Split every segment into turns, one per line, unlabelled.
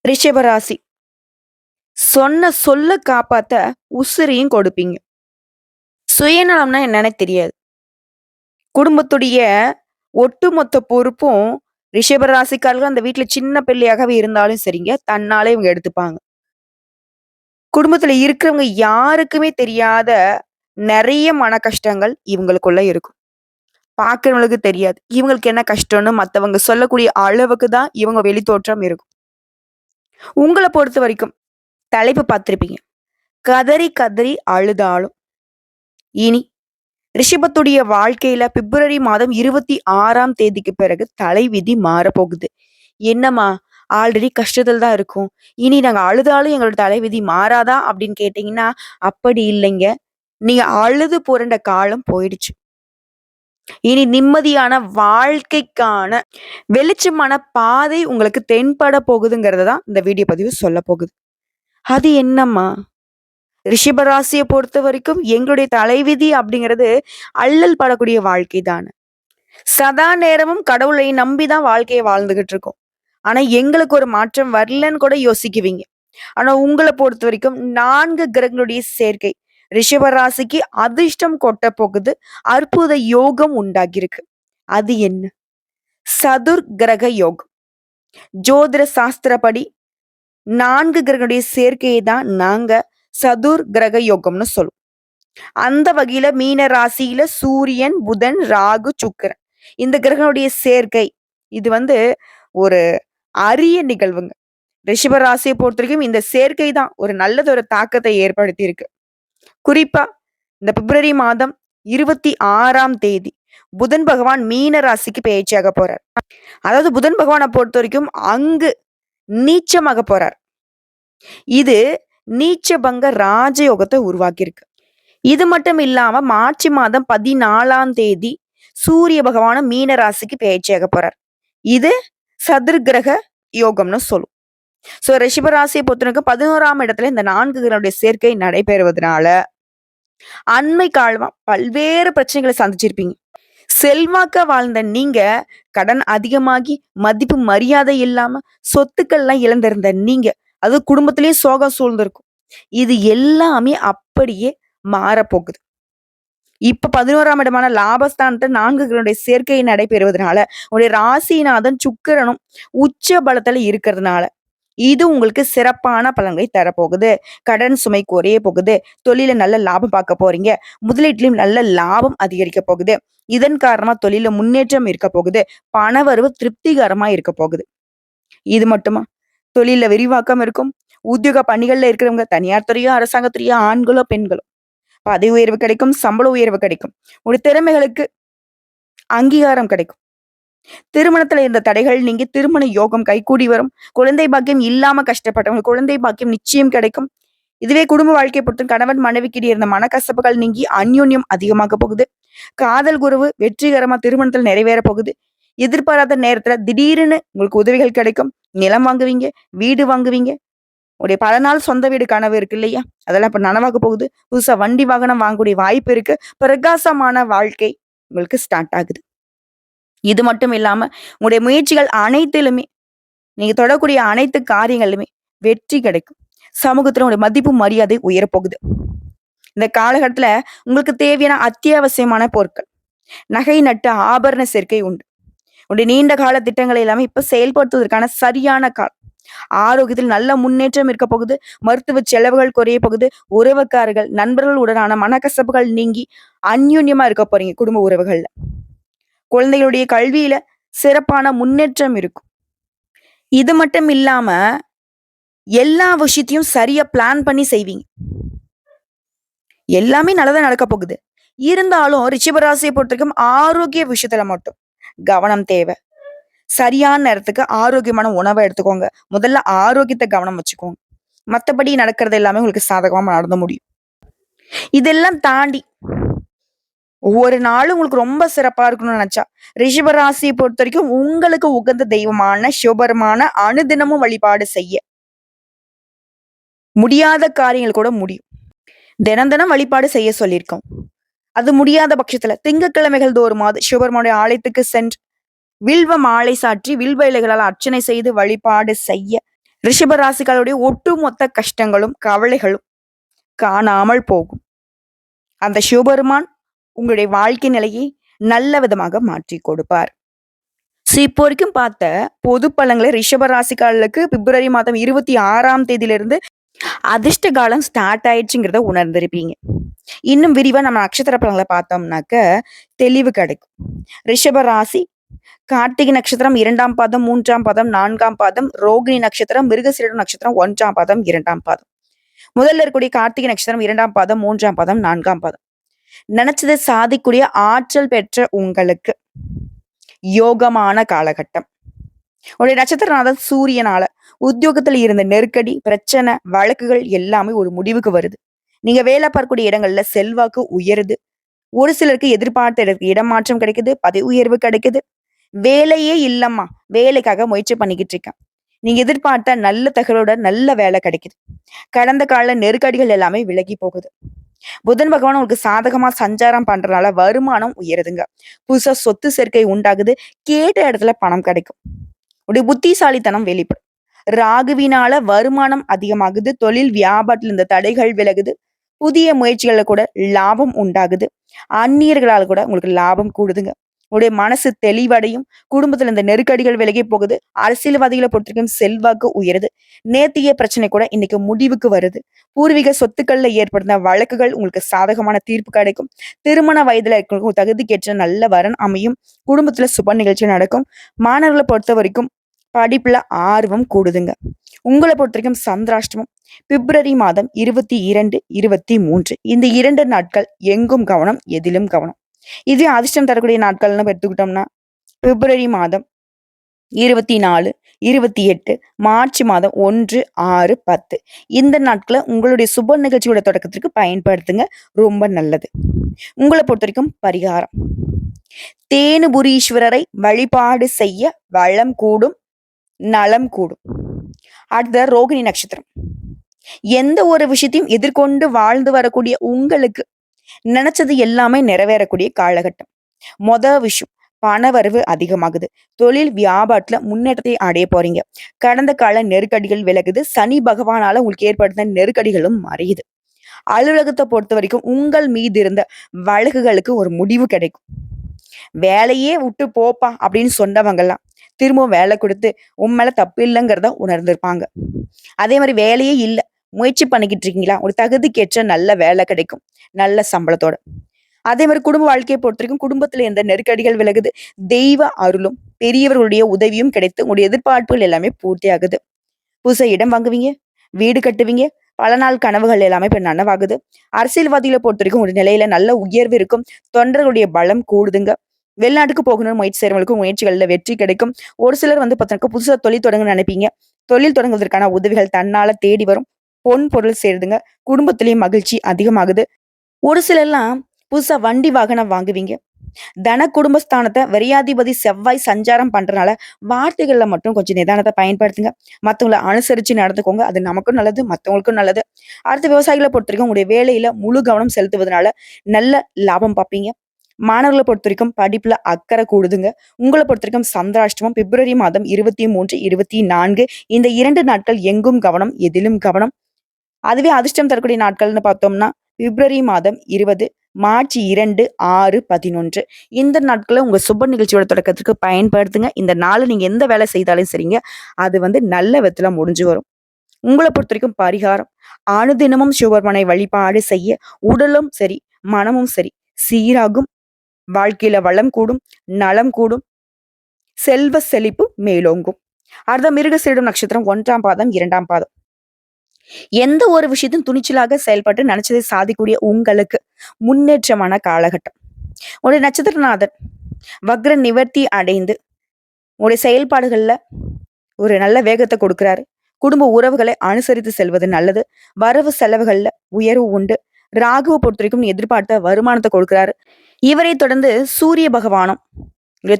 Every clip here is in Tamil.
ரிஷபராசி. சொன்ன சொல்ல காப்பாத்த உசிரையும் கொடுப்பீங்க. சுயநலம்னா என்னன்னே தெரியாது. குடும்பத்துடைய ஒட்டுமொத்த பொறுப்பும் ரிஷபராசிக்காரர்கள் அந்த வீட்ல சின்ன பிள்ளையாகவே இருந்தாலும் சரிங்க, தன்னாலே இவங்க எடுத்துப்பாங்க. குடும்பத்துல இருக்கிறவங்க யாருக்குமே தெரியாத நெறைய மன கஷ்டங்கள் இவங்களுக்குள்ள இருக்கும். பார்க்கிறவங்களுக்கு தெரியாது. இவங்களுக்கு என்ன கஷ்டம்னு மத்தவங்க சொல்லக்கூடிய அளவுக்கு தான் இவங்க வெளித்தோற்றம் இருக்கும். உங்கள பொறுத்தவரைக்கும் தலைப்பு பார்த்திருப்பீங்க. கதறி கதறி அழுதாலும் இனி ரிஷபத்துடைய வாழ்க்கையில பிப்ரவரி மாதம் 26ஆம் தேதிக்கு பிறகு தலைவிதி மாறப்போகுது. என்னம்மா ஆல்ரெடி கஷ்டத்துல தான் இருக்கோம். இனி நாங்க அழுதாலும் எங்களோட தலைவிதி மாறாதா? அப்படின்னு கேட்டீங்கன்னா, அப்படி இல்லைங்க. நீங்க அழுது புரண்ட காலம் போயிடுச்சு. இனி நிம்மதியான வாழ்க்கைக்கான வெளிச்சமான பாதை உங்களுக்கு தென்பட போகுதுங்கிறத தான் இந்த வீடியோ பதிவு சொல்ல போகுது. அது என்னம்மா? ரிஷபராசிய பொறுத்தவரைக்கும் எங்களுடைய தலைவிதி அப்படிங்கிறது அல்லல் படக்கூடிய வாழ்க்கை தான. சதா நேரமும் கடவுளை நம்பி தான் வாழ்க்கைய வாழ்ந்துகிட்டு இருக்கோம். ஆனா எங்களுக்கு ஒரு மாற்றம் வரலன்னு கூட யோசிக்குவீங்க. ஆனா உங்கள பொறுத்தவரைக்கும் 4 கிரகங்களுடைய சேர்க்கை ரிஷபராசிக்கு அதிர்ஷ்டம் கொட்ட போகுது. அற்புத யோகம் உண்டாகியிருக்கு. அது என்ன? சதுர் கிரக யோகம். ஜோதிட சாஸ்திரப்படி 4 கிரகங்களுடைய சேர்க்கையை தான் நாங்க சதுர் கிரக யோகம்னு சொல்லுவோம். அந்த வகையில மீன ராசியில சூரியன், புதன், ராகு, சுக்கிரன் இந்த கிரகங்களுடைய சேர்க்கை இது ஒரு அரிய நிகழ்வுங்க. ரிஷப ராசியை பொறுத்தவரைக்கும் இந்த சேர்க்கை தான் ஒரு நல்லதொரு தாக்கத்தை ஏற்படுத்தி இருக்கு. குறிப்பா இந்த பிப்ரவரி மாதம் 26ஆம் தேதி புதன் பகவான் மீன ராசிக்கு பயிற்சியாக போறார். அதாவது புதன் பகவானை பொறுத்த வரைக்கும் அங்கு நீச்சமாக போறார். இது நீச்சபங்க ராஜயோகத்தை உருவாக்கியிருக்கு. இது மட்டும் இல்லாம மார்ச் மாதம் 14ஆம் தேதி சூரிய பகவானும் மீன ராசிக்கு பயிற்சியாக போறார். இது சதுர்கிரக யோகம்னு சொல்லும். சோ ரிஷபராசியை பொறுத்தவரைக்கும் 11ஆம் இடத்துல இந்த 4 கிரகங்களுடைய சேர்க்கை நடைபெறுவதனால அண்மை காலமா பல்வேறு பிரச்சனைகளை சந்திச்சிருப்பீங்க. செல்வாக்கா வாழ்ந்த நீங்க கடன் அதிகமாகி மதிப்பு மரியாதை இல்லாம சொத்துக்கள்லாம் இழந்திருந்த நீங்க அது குடும்பத்திலேயே சோகம் சூழ்ந்திருக்கும். இது எல்லாமே அப்படியே மாறப்போகுது. இப்ப 11ஆம் இடமான லாபஸ்தானத்தை 4 கிரகங்களுடைய சேர்க்கை நடைபெறுவதனால உங்களுடைய ராசிநாதன் சுக்கிரனும் உச்ச பலத்துல இருக்கிறதுனால இது உங்களுக்கு சிறப்பான பலன்களை தரப்போகுது. கடன் சுமை குறைய போகுது. தொழில நல்ல லாபம் பார்க்க போறீங்க. முதலீட்டிலும் நல்ல லாபம் அதிகரிக்க போகுது. இதன் காரணமா தொழில முன்னேற்றம் இருக்க போகுது. பணவரவு திருப்திகரமா இருக்க போகுது. இது மட்டுமா? தொழில விரிவாக்கம் இருக்கும். உத்தியோக பணிகள்ல இருக்கிறவங்க தனியார் துறையோ அரசாங்கத்துறையோ ஆண்களோ பெண்களோ பதவி உயர்வு கிடைக்கும். சம்பள உயர்வு கிடைக்கும். உங்களுடைய திறமைகளுக்கு அங்கீகாரம் கிடைக்கும். திருமணத்துல இருந்த தடைகள் நீங்கி திருமண யோகம் கைகூடி வரும். குழந்தை பாக்கியம் இல்லாம கஷ்டப்பட்டவங்க குழந்தை பாக்கியம் நிச்சயம் கிடைக்கும். இதுவே குடும்ப வாழ்க்கையை பொறுத்து கணவன் மனைவிக்கிடையே இருந்த மனக்கசப்புகள் நீங்கி அந்யோன்யம் அதிகமாக போகுது. காதல் குருவு வெற்றிகரமா திருமணத்தில் நிறைவேற போகுது. எதிர்பாராத நேரத்துல திடீர்னு உங்களுக்கு உதவிகள் கிடைக்கும். நிலம் வாங்குவீங்க, வீடு வாங்குவீங்க. உடைய பல நாள் சொந்த வீடு கனவு இருக்கு இல்லையா? அதெல்லாம் இப்ப நனவாக போகுது. புதுசா வண்டி வாகனம் வாங்கக்கூடிய வாய்ப்பு இருக்கு. பிரகாசமான வாழ்க்கை உங்களுக்கு ஸ்டார்ட் ஆகுது. இது மட்டும் இல்லாம உங்களுடைய முயற்சிகள் அனைத்திலுமே நீங்க தொடக்கூடிய அனைத்து காரியங்களுமே வெற்றி கிடைக்கும். சமூகத்துல உங்களுடைய மதிப்பு மரியாதை உயரப்போகுது. இந்த காலகட்டத்துல உங்களுக்கு தேவையான அத்தியாவசியமான பொருட்கள் நகை நட்டு ஆபரண சேர்க்கை உண்டு. உங்களுடைய நீண்ட கால திட்டங்களை எல்லாமே இப்ப செயல்படுத்துவதற்கான சரியான காலம். ஆரோக்கியத்தில் நல்ல முன்னேற்றம் இருக்க போகுது. மருத்துவ செலவுகள் குறைய போகுது. உறவுக்காரர்கள் நண்பர்கள் உடனான மனக்கசப்புகள் நீங்கி அந்யோன்யமா இருக்க போறீங்க. குடும்ப உறவுகள்ல குழந்தைகளுடைய கல்வியில சிறப்பான முன்னேற்றம் இருக்கும். இது மட்டும் இல்லாம எல்லா விஷயத்தையும் சரியா பிளான் பண்ணி செய்வீங்க. எல்லாமே நல்லதா நடக்க போகுது. இருந்தாலும் ரிஷபராசியை பொறுத்தவரைக்கும் ஆரோக்கிய விஷயத்துல மட்டும் கவனம் தேவை. சரியான நேரத்துக்கு ஆரோக்கியமான உணவை எடுத்துக்கோங்க. முதல்ல ஆரோக்கியத்தை கவனம் வச்சுக்கோங்க. மத்தபடி நடக்கிறது எல்லாமே உங்களுக்கு சாதகமா நடந்து முடியும். இதெல்லாம் தாண்டி ஒவ்வொரு நாளும் உங்களுக்கு ரொம்ப சிறப்பா இருக்கணும்னு நினைச்சா ரிஷபராசியை பொறுத்த வரைக்கும் உங்களுக்கு உகந்த தெய்வமான சிவபெருமான அனுதினமும் வழிபாடு செய்ய முடியாத காரியங்கள் கூட முடியும். தினம் தினம் வழிபாடு செய்ய சொல்லியிருக்கோம். அது முடியாத பட்சத்துல திங்கட்கிழமைகள் தோறுமாவது சிவபெருமானுடைய ஆலயத்துக்கு சென்று வில்வ மாலை சாற்றி வில்வ இலைகளால் அர்ச்சனை செய்து வழிபாடு செய்ய ரிஷப ராசிக்காரருடைய ஒட்டுமொத்த கஷ்டங்களும், கவலைகளும் காணாமல் போகும். அந்த சிவபெருமான் உங்களுடைய வாழ்க்கை நிலையை நல்ல விதமாக மாற்றிக் கொடுப்பார். இப்போ வரைக்கும் பார்த்த பொது பலன்களை ரிஷப ராசிக்காரர்களுக்கு பிப்ரவரி மாதம் 26ஆம் தேதியிலிருந்து அதிர்ஷ்ட காலம் ஸ்டார்ட் ஆயிடுச்சுங்கிறத உணர்ந்திருப்பீங்க. இன்னும் விரிவா நம்ம நட்சத்திர பலன்களை பார்த்தோம்னாக்க தெளிவு கிடைக்கும். ரிஷப ராசி கார்த்திகை நட்சத்திரம் 2ஆம் பாதம், 3ஆம் பாதம், 4ஆம் பாதம், ரோகிணி நட்சத்திரம், மிருகசீரிடம் நட்சத்திரம் 1ஆம் பாதம், 2ஆம் பாதம். முதல்ல இருக்கக்கூடிய கார்த்திகை நட்சத்திரம் 2ஆம் பாதம், 3ஆம் பாதம், 4ஆம் பாதம். நினைச்சதை சாதிக்கூடிய ஆற்றல் பெற்ற உங்களுக்கு யோகமான காலகட்டம். உடைய நட்சத்திரநாதன் சூரியனால உத்தியோகத்துல இருந்த நெருக்கடி, பிரச்சனை, வழக்குகள் எல்லாமே ஒரு முடிவுக்கு வருது. நீங்க வேலை பார்க்கக்கூடிய இடங்கள்ல செல்வாக்கு உயருது. ஒரு சிலருக்கு எதிர்பார்த்த இடமாற்றம் கிடைக்குது, பதவி உயர்வு கிடைக்குது. வேலையே இல்லம்மா, வேலைக்காக முயற்சி பண்ணிக்கிட்டு இருக்கேன். நீங்க எதிர்பார்த்த நல்ல தகவலோட நல்ல வேலை கிடைக்குது. கடந்த கால நெருக்கடிகள் எல்லாமே விலகி போகுது. புதன் பகவான் உங்களுக்கு சாதகமா சஞ்சாரம் பண்றதுனால வருமானம் உயருதுங்க. புதுசா சொத்து சேர்க்கை உண்டாகுது. கேட்ட இடத்துல பணம் கிடைக்கும். உடைய புத்திசாலித்தனம் வெளிப்படும். ராகுவினால வருமானம் அதிகமாகுது. தொழில் வியாபாரத்தில் இந்த தடைகள் விலகுது. புதிய முயற்சிகள்ல கூட லாபம் உண்டாகுது. அந்நியர்களால் கூட உங்களுக்கு லாபம் கூடுதுங்க. உடைய மனசு தெளிவடையும். குடும்பத்துல இந்த நெருக்கடிகள் விலகி போகுது. அரசியல்வாதிகளை பொறுத்திருக்கும் செல்வாக்கு உயருது. நேத்திய பிரச்சனை கூட இன்னைக்கு முடிவுக்கு வருது. பூர்வீக சொத்துக்கள்ல ஏற்படுத்த வழக்குகள் உங்களுக்கு சாதகமான தீர்ப்பு கிடைக்கும். திருமண வயதுல இருக்கிறவங்க தகுதிக்கேற்ற நல்ல வரன் அமையும். குடும்பத்துல சுப நிகழ்ச்சி நடக்கும். மாணவர்களை பொறுத்த வரைக்கும் படிப்புல ஆர்வம் கூடுதுங்க. உங்களை பொறுத்த வரைக்கும் சந்திராஷ்டமம் பிப்ரவரி மாதம் 22, 23 இந்த 2 நாட்கள் எங்கும் கவனம், எதிலும் கவனம். இதே அதிர்ஷ்டம் தரக்கூடிய நாட்கள்னு எடுத்துக்கிட்டோம்னா பிப்ரவரி மாதம் 24, 28, மார்ச் மாதம் 1, 6, 10 இந்த நாட்களை உங்களுடைய சுப நிகழ்ச்சியோட தொடக்கத்திற்கு பயன்படுத்துங்க. ரொம்ப நல்லது. உங்களை பொறுத்த வரைக்கும் பரிகாரம், தேனுபுரீஸ்வரரை வழிபாடு செய்ய வளம் கூடும், நலம் கூடும். அடுத்த ரோகிணி நட்சத்திரம். எந்த ஒரு விஷயத்தையும் எதிர்கொண்டு வாழ்ந்து வரக்கூடிய உங்களுக்கு நினைச்சது எல்லாமே நிறைவேறக்கூடிய காலகட்டம். விஷயம், பணவரவு அதிகமாகுது. தொழில் வியாபாரத்துல முன்னேற்றத்தை அடைய போறீங்க. கடந்த கால நெருக்கடிகள் விலகுது. சனி பகவானால உங்களுக்கு ஏற்படுத்த நெருக்கடிகளும் மறையுது. அலுவலகத்தை பொறுத்த வரைக்கும் உங்கள் மீது இருந்த வழக்குகளுக்கு ஒரு முடிவு கிடைக்கும். வேலையே விட்டு போப்பா அப்படின்னு சொன்னவங்கெல்லாம் திரும்பவும் வேலை கொடுத்து உன் மேல தப்பு இல்லைங்கிறத உணர்ந்திருப்பாங்க. அதே மாதிரி வேலையே இல்லை, முயற்சி பண்ணிக்கிட்டு இருக்கீங்களா, ஒரு தகுதிக்கேற்ற நல்ல வேலை கிடைக்கும், நல்ல சம்பளத்தோட. அதே மாதிரி குடும்ப வாழ்க்கையை பொறுத்த வரைக்கும் குடும்பத்துல எந்த நெருக்கடிகள் விலகுது. தெய்வ அருளும் பெரியவர்களுடைய உதவியும் கிடைத்து உங்களுடைய எதிர்பார்ப்புகள் எல்லாமே பூர்த்தி ஆகுது. புதுசா இடம் வாங்குவீங்க, வீடு கட்டுவீங்க. பல நாள் கனவுகள் எல்லாமே இப்ப நனவாகுது. அரசியல்வாதிகளை பொறுத்த வரைக்கும் ஒரு நிலையில நல்ல உயர்வு இருக்கும். தொண்டர்களுடைய பலம் கூடுதுங்க. வெளிநாட்டுக்கு போகணும்னு முயற்சி செய்யறவங்களுக்கும் முயற்சிகள்ல வெற்றி கிடைக்கும். ஒரு சிலர் பார்த்தீங்கன்னா புதுசா தொழில் தொடங்க நினைப்பீங்க. தொழில் தொடங்குவதற்கான உதவிகள் தன்னால தேடி வரும். பொன் பொருள் சேருதுங்க. குடும்பத்திலேயும் மகிழ்ச்சி அதிகமாகுது. ஒரு சிலர்லாம் புதுசா வண்டி வாகனம் வாங்குவீங்க. தன குடும்பஸ்தானத்தை விரையாதிபதி செவ்வாய் சஞ்சாரம் பண்றதுனால வார்த்தைகள்ல மட்டும் கொஞ்சம் நிதானத்தை பயன்படுத்துங்க. மத்தவங்களை அனுசரிச்சு நடந்துக்கோங்க. அது நமக்கும் நல்லது, மத்தவங்களுக்கும் நல்லது. அடுத்த விவசாயிகளை பொறுத்த வரைக்கும் உங்களுடைய வேலையில முழு கவனம் செலுத்துவதனால நல்ல லாபம் பார்ப்பீங்க. மாணவர்களை பொறுத்த வரைக்கும் படிப்புல அக்கறை கூடுதுங்க. உங்களை பொறுத்த வரைக்கும் சந்திராஷ்டமம் பிப்ரவரி மாதம் 23, 24 இந்த 2 நாட்கள் எங்கும் கவனம், எதிலும் கவனம். அதுவே அதிர்ஷ்டம் தரக்கூடிய நாட்கள்னு பார்த்தோம்னா பிப்ரவரி மாதம் 20, மார்ச் 2, 6, 11 இந்த நாட்களை உங்க சுப நிகழ்ச்சியோட தொடக்கத்துக்கு பயன்படுத்துங்க. இந்த நாள் நீங்க எந்த வேலை செய்தாலும் சரிங்க, அது நல்ல விதத்துல முடிஞ்சு வரும். உங்களை பொறுத்த வரைக்கும் பரிகாரம், அனுதினமும் சிவபெருமானை வழிபாடு செய்ய உடலும் சரி, மனமும் சரி சீராகும். வாழ்க்கையில வளம் கூடும், நலம் கூடும், செல்வ செழிப்பு மேலோங்கும். அடுத்த மிருகசீரிடம் நட்சத்திரம் 1ஆம் பாதம், 2ஆம் பாதம். எந்த ஒரு விஷயத்தையும் துணிச்சலாக செயல்பட்டு நினைச்சதை சாதிக்கூடிய உங்களுக்கு முன்னேற்றமான காலகட்டம். உடைய நட்சத்திரநாதன் வக்ர நிவர்த்தி அடைந்து உடைய செயல்பாடுகள்ல ஒரு நல்ல வேகத்தை கொடுக்கிறாரு. குடும்ப உறவுகளை அனுசரித்து செல்வது நல்லது. வரவு செலவுகள்ல உயர்வு உண்டு. ராகுவை பொறுத்த வரைக்கும் எதிர்பார்த்த வருமானத்தை கொடுக்கிறாரு. இவரை தொடர்ந்து சூரிய பகவானும்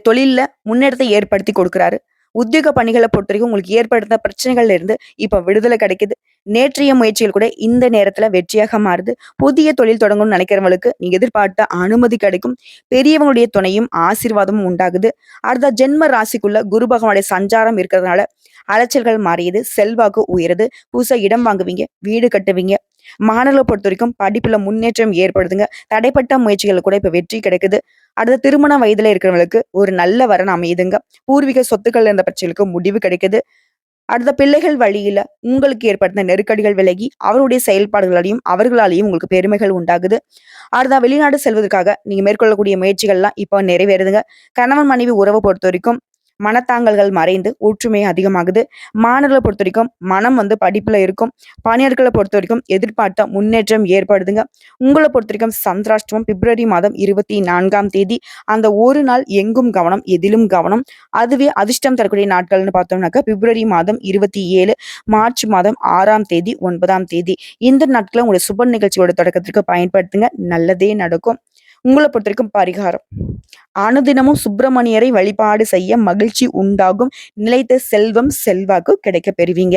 தொழில்ல முன்னேற்றத்தை ஏற்படுத்தி கொடுக்கிறாரு. உத்தியோக பணிகளை பொறுத்த வரைக்கும் உங்களுக்கு ஏற்படுத்த பிரச்சனைகள்ல இருந்து இப்ப விடுதலை கிடைக்குது. நேற்றைய முயற்சிகள் கூட இந்த நேரத்துல வெற்றியாக மாறுது. புதிய தொழில் தொடங்கணும்னு நினைக்கிறவங்களுக்கு நீங்க எதிர்பார்த்த அனுமதி கிடைக்கும். பெரியவங்களுடைய துணையும் ஆசீர்வாதமும் உண்டாகுது. அடுத்த ஜென்ம ராசிக்குள்ள குரு பகவானுடைய சஞ்சாரம் இருக்கிறதுனால அலைச்சல்கள் மாறியது, செல்வாக்கு உயருது, புதுசா இடம் வாங்குவீங்க, வீடு கட்டுவீங்க. மாணவர்களை பொறுத்த வரைக்கும் படிப்புல முன்னேற்றம் ஏற்படுதுங்க. தடைப்பட்ட முயற்சிகள் கூட இப்ப வெற்றி கிடைக்குது. அடுத்த திருமண வயதுல இருக்கிறவங்களுக்கு ஒரு நல்ல வரன் அமையுதுங்க. பூர்வீக சொத்துக்கள் இருந்த பிரச்சனைகளுக்கு முடிவு கிடைக்குது. அடுத்த பிள்ளைகள் வழியில உங்களுக்கு ஏற்பட்ட நெருக்கடிகள் விலகி அவருடைய செயல்பாடுகளாலையும் அவர்களாலேயும் உங்களுக்கு பெருமைகள் உண்டாகுது. அடுத்த வெளிநாடு செல்வதற்காக நீங்க மேற்கொள்ளக்கூடிய முயற்சிகள்லாம் இப்போ நிறைவேறுதுங்க. கணவன் மனைவி உறவை பொறுத்த வரைக்கும் மனத்தாங்கல்கள் மறைந்து ஒற்றுமை அதிகமாகுது. மாணவர்களை பொறுத்த வரைக்கும் மனம் படிப்புல இருக்கும். பணியாட்களை பொறுத்த வரைக்கும் எதிர்பார்த்த முன்னேற்றம் ஏற்படுதுங்க. உங்களை பொறுத்த வரைக்கும் சந்திராஷ்டமம் பிப்ரவரி மாதம் 24ஆம் தேதி. அந்த ஒரு நாள் எங்கும் கவனம், எதிலும் கவனம். அதுவே அதிர்ஷ்டம் தரக்கூடிய நாட்கள்னு பார்த்தோம்னாக்கா பிப்ரவரி மாதம் 27, மார்ச் மாதம் 6ஆம் தேதி, 9ஆம் தேதி. இந்த நாட்களை உங்களுடைய சுப நிகழ்ச்சியோட தொடக்கத்திற்கு பயன்படுத்துங்க. நல்லதே நடக்கும். உங்களை பொறுத்த வரைக்கும் பரிகாரம், அனுதினமும் சுப்பிரமணியரை வழிபாடு செய்ய மகிழ்ச்சி உண்டாகும். நிலைத்த செல்வம் செல்வாக்கு கிடைக்க பெறுவீங்க.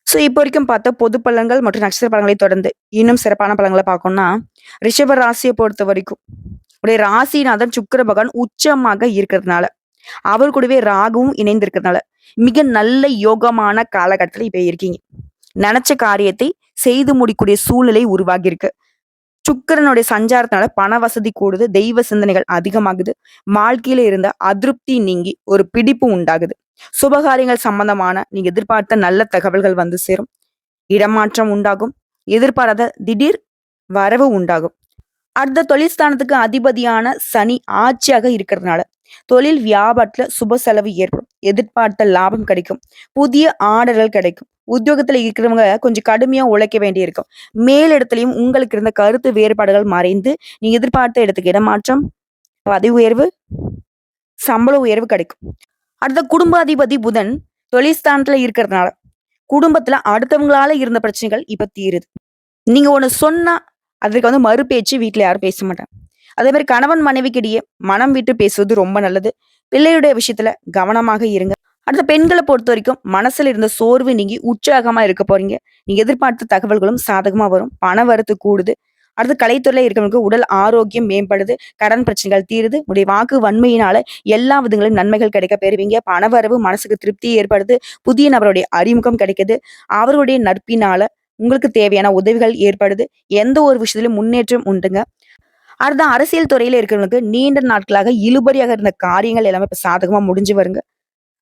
ஸோ இப்போ வரைக்கும் பார்த்த பொது பலன்கள் மற்றும் நட்சத்திர பலன்களை தொடர்ந்து இன்னும் சிறப்பான பலன்களை பார்க்கணும்னா, ரிஷப ராசியை பொறுத்த வரைக்கும் உடைய ராசிநாதன் சுக்கிர பகவான் உச்சமாக இருக்கிறதுனால, அவர் கூடவே ராகுவும் இணைந்திருக்கிறதுனால மிக நல்ல யோகமான காலகட்டத்தில் இப்ப இருக்கீங்க. நினைச்ச காரியத்தை செய்து முடிக்கூடிய சூழ்நிலை உருவாகி இருக்கு. சுக்கிரனுடைய சஞ்சாரத்தினால பண வசதி கூடுது, தெய்வ சிந்தனைகள் அதிகமாகுது. வாழ்க்கையில இருந்த அதிருப்தி நீங்கி ஒரு பிடிப்பு உண்டாகுது. சுபகாரியங்கள் சம்பந்தமான நீங்க எதிர்பார்த்த நல்ல தகவல்கள் வந்து சேரும். இடமாற்றம் உண்டாகும். எதிர்பாராத திடீர் வரவு உண்டாகும். அடுத்த தொழில் ஸ்தானத்துக்கு அதிபதியான சனி ஆட்சியாக இருக்கிறதுனால தொழில் வியாபாரத்துல சுப செலவு ஏற்படும். எதிர்பார்த்த லாபம் கிடைக்கும். புதிய ஆர்டர்கள் கிடைக்கும். உத்தியோகத்துல இருக்கிறவங்க கொஞ்சம் கடுமையா உழைக்க வேண்டி இருக்கும். மேலிடத்திலையும் உங்களுக்கு இருந்த கருத்து வேறுபாடுகள் மறைந்து நீங்க எதிர்பார்த்த இடத்துக்கு இடமாற்றம், பதவி உயர்வு, சம்பள உயர்வு கிடைக்கும். அடுத்த குடும்பாதிபதி புதன் தொழில் ஸ்தானத்துல இருக்கிறதுனால குடும்பத்துல அடுத்தவங்களால இருந்த பிரச்சனைகள் இப்ப தீருது. நீங்க ஒண்ணு சொன்னா அதற்கு மறுபேச்சு வீட்டுல யாரும் பேச மாட்டாங்க. அதே மாதிரி கணவன் மனைவிக்கிடையே மனம் விட்டு பேசுவது ரொம்ப நல்லது. பிள்ளையுடைய விஷயத்துல கவனமாக இருங்க. அடுத்த பெண்களை பொறுத்த வரைக்கும் மனசுல இருந்த சோர்வு நீங்கி உற்சாகமா இருக்க போறீங்க. நீங்க எதிர்பார்த்த தகவல்களும் சாதகமா வரும். பண வரத்து கூடுது. அடுத்து கலைத்துறையில இருக்கிறவங்களுக்கு உடல் ஆரோக்கியம் மேம்படுது. கடன் பிரச்சனைகள் தீருது. உடைய வாக்கு வன்மையினால எல்லா விதங்களும் நன்மைகள் கிடைக்க பெறுவீங்க. பணவரவு மனசுக்கு திருப்தி ஏற்படுது. புதிய நபருடைய அறிமுகம் கிடைக்குது. அவருடைய நட்பினால உங்களுக்கு தேவையான உதவிகள் ஏற்படுது. எந்த ஒரு விஷயத்திலும் முன்னேற்றம் உண்டுங்க. அடுத்த அரசியல் துறையில இருக்கிறவங்களுக்கு நீண்ட நாட்களாக இழுபறியாக இருந்த காரியங்கள் எல்லாமே இப்ப சாதகமா முடிஞ்சு வருங்க.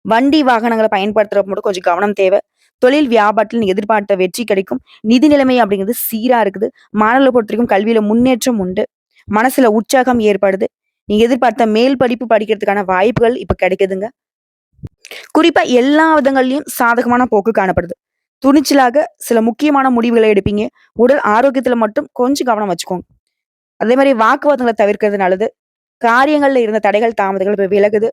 வண்டி வாகனங்களை பயன்படுத்துறப்ப மட்டும் கொஞ்சம் கவனம் தேவை. தொழில் வியாபாரத்தில் நீங்க எதிர்பார்த்த வெற்றி கிடைக்கும். நிதி நிலைமை அப்படிங்கிறது சீரா இருக்குது. மாணவர்களை பொறுத்த வரைக்கும் கல்வியில முன்னேற்றம் உண்டு. மனசுல உற்சாகம் ஏற்படுது. நீங்க எதிர்பார்த்த மேல் படிப்பு படிக்கிறதுக்கான வாய்ப்புகள் இப்ப கிடைக்குதுங்க. குறிப்பா எல்லா விதங்கள்லயும் சாதகமான போக்கு காணப்படுது. துணிச்சலாக சில முக்கியமான முடிவுகளை எடுப்பீங்க. உடல் ஆரோக்கியத்துல மட்டும் கொஞ்சம் கவனம் வச்சுக்கோங்க. அதே மாதிரி வாக்குவாதங்களை தவிர்க்கிறது நல்லது. காரியங்கள்ல இருந்த தடைகள் தாமதங்கள் இப்ப விலகுது.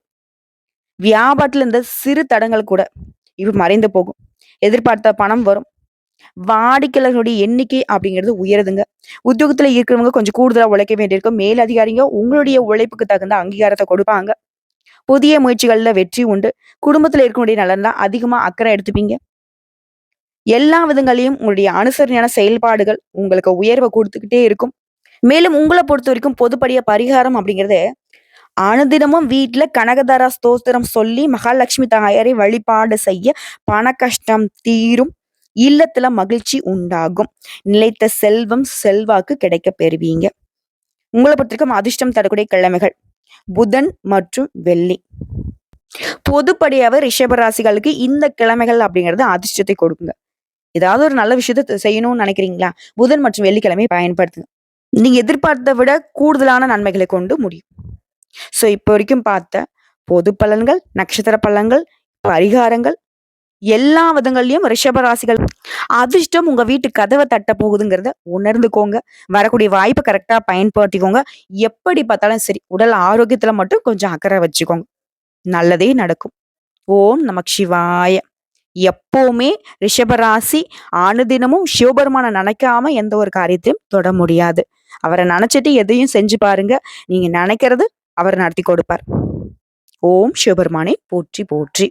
வியாபாரத்துல இருந்த சிறு தடங்கள் கூட இப்ப மறைந்து போகும். எதிர்பார்த்த பணம் வரும். வாடிக்கையாளர்களுடைய எண்ணிக்கை அப்படிங்கிறது உயருதுங்க. உத்தியோகத்துல இருக்கிறவங்க கொஞ்சம் கூடுதலா உழைக்க வேண்டியிருக்கும். மேல் அதிகாரிங்க உங்களுடைய உழைப்புக்கு தகுந்த அங்கீகாரத்தை கொடுப்பாங்க. புதிய முயற்சிகள்ல வெற்றி உண்டு. குடும்பத்துல இருக்கக்கூடிய நலன்ல அதிகமா அக்கறை எடுத்துப்பீங்க. எல்லா விதங்களையும் உங்களுடைய அனுசரணையான செயல்பாடுகள் உங்களுக்கு உயர்வை கொடுத்துக்கிட்டே இருக்கும். மேலும் உங்களை பொறுத்த வரைக்கும் பொதுப்படிய பரிகாரம் அப்படிங்கிறது, அனுதினமும் வீட்டுல கனகதாரா ஸ்தோத்திரம் சொல்லி மகாலட்சுமி தாயாரை வழிபாடு செய்ய பண கஷ்டம் தீரும். இல்லத்துல மகிழ்ச்சி உண்டாகும். நிலைத்த செல்வம் செல்வாக்கு கிடைக்க பெறுவீங்க. உங்களை பொறுத்த வரைக்கும் அதிர்ஷ்டம் தரக்கூடிய கிழமைகள் புதன் மற்றும் வெள்ளி. பொதுப்படியாவே ரிஷபராசிகளுக்கு இந்த கிழமைகள் அப்படிங்கிறது அதிர்ஷ்டத்தை கொடுக்குங்க. ஏதாவது ஒரு நல்ல விஷயத்த செய்யணும்னு நினைக்கிறீங்களா? புதன் மற்றும் வெள்ளிக்கிழமை பயன்படுத்துங்க. நீங்க எதிர்பார்த்ததை விட கூடுதலான நன்மைகளை கொண்டு முடியும். சோ இப்போ வரைக்கும் பார்த்த பொது பலன்கள், நட்சத்திர பலன்கள், பரிகாரங்கள் எல்லா விதங்கள்லயும் ரிஷபராசிகள் அதிர்ஷ்டம் உங்க வீட்டு கதவை தட்ட போகுதுங்கிறத உணர்ந்துக்கோங்க. வரக்கூடிய வாய்ப்பை கரெக்டா பயன்படுத்திக்கோங்க. எப்படி பார்த்தாலும் சரி, உடல் ஆரோக்கியத்துல மட்டும் கொஞ்சம் அக்கறை வச்சுக்கோங்க. நல்லதே நடக்கும். ஓம் நமக் சிவாய. எப்பவுமே ரிஷபராசி அனுதினமும் சிவபெருமான நினைக்காம எந்த ஒரு காரியத்தையும் தொட முடியாது. அவரை நினைச்சிட்டு எதையும் செஞ்சு பாருங்க. நீங்க நினைக்கிறது அவர் நடத்தி கொடுப்பார். ஓம் சிவபெருமானே போற்றி போற்றி.